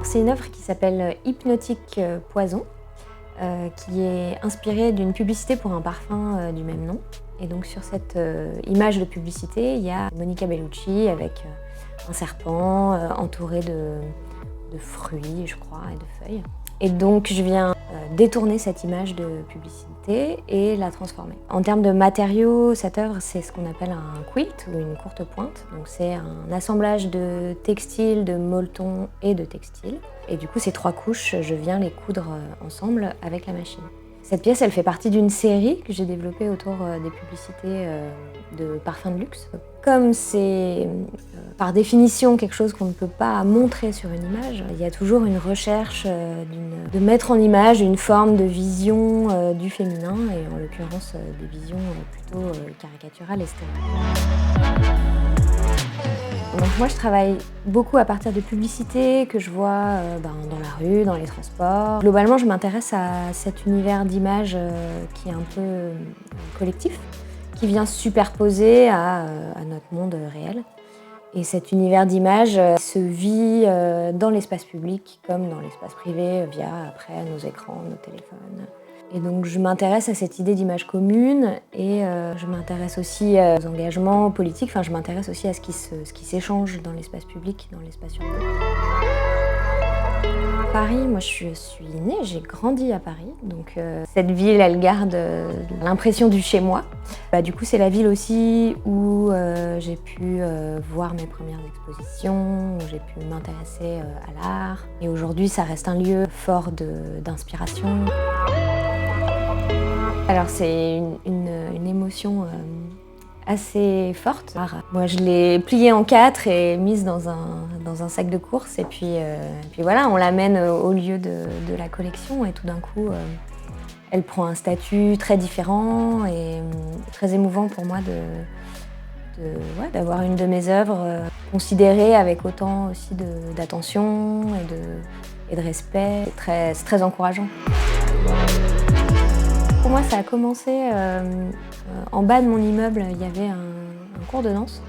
C'est une œuvre qui s'appelle Hypnotique Poison, qui est inspirée d'une publicité pour un parfum du même nom. Et donc sur cette image de publicité, il y a Monica Bellucci avec un serpent entouré de fruits, je crois, et de feuilles. Et donc je viens détourner cette image de publicité et la transformer. En termes de matériaux, cette œuvre, c'est ce qu'on appelle un quilt ou une courte pointe. Donc c'est un assemblage de textiles, de molletons et de textiles. Et du coup, ces 3 couches, je viens les coudre ensemble avec la machine. Cette pièce, elle fait partie d'une série que j'ai développée autour des publicités de parfums de luxe. Comme c'est par définition quelque chose qu'on ne peut pas montrer sur une image, il y a toujours une recherche de mettre en image une forme de vision du féminin, et en l'occurrence des visions plutôt caricaturales et stéréotypées. Donc moi, je travaille beaucoup à partir de publicités que je vois dans la rue, dans les transports. Globalement, je m'intéresse à cet univers d'images qui est un peu collectif, qui vient se superposer à notre monde réel. Et cet univers d'images se vit dans l'espace public comme dans l'espace privé via après nos écrans, nos téléphones. Et donc je m'intéresse à cette idée d'image commune et je m'intéresse aussi aux engagements politiques, enfin je m'intéresse aussi à ce qui s'échange dans l'espace public, dans l'espace urbain. Paris, moi je suis née, j'ai grandi à Paris, donc cette ville elle garde l'impression du chez moi. Du coup c'est la ville aussi où j'ai pu voir mes premières expositions, où j'ai pu m'intéresser à l'art. Et aujourd'hui ça reste un lieu fort d'inspiration. Alors c'est une émotion assez forte. Moi je l'ai pliée en 4 et mise dans un sac de course et puis voilà, on l'amène au lieu de la collection et tout d'un coup elle prend un statut très différent et très émouvant pour moi d'avoir une de mes œuvres considérée avec autant aussi d'attention et de respect. C'est très encourageant. Pour moi, ça a commencé en bas de mon immeuble, il y avait un cours de danse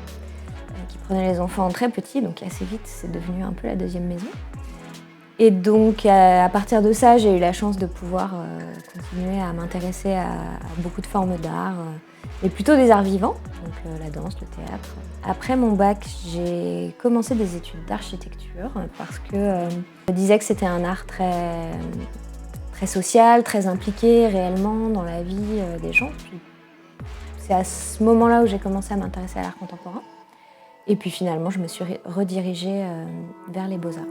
qui prenait les enfants très petits, donc assez vite, c'est devenu un peu la deuxième maison. Et donc, à partir de ça, j'ai eu la chance de pouvoir continuer à m'intéresser à beaucoup de formes d'art, mais plutôt des arts vivants, donc la danse, le théâtre. Après mon bac, j'ai commencé des études d'architecture parce que je me disais que c'était un art très social, très impliqué réellement dans la vie des gens. Puis, c'est à ce moment-là où j'ai commencé à m'intéresser à l'art contemporain. Et puis finalement, je me suis redirigée vers les beaux-arts.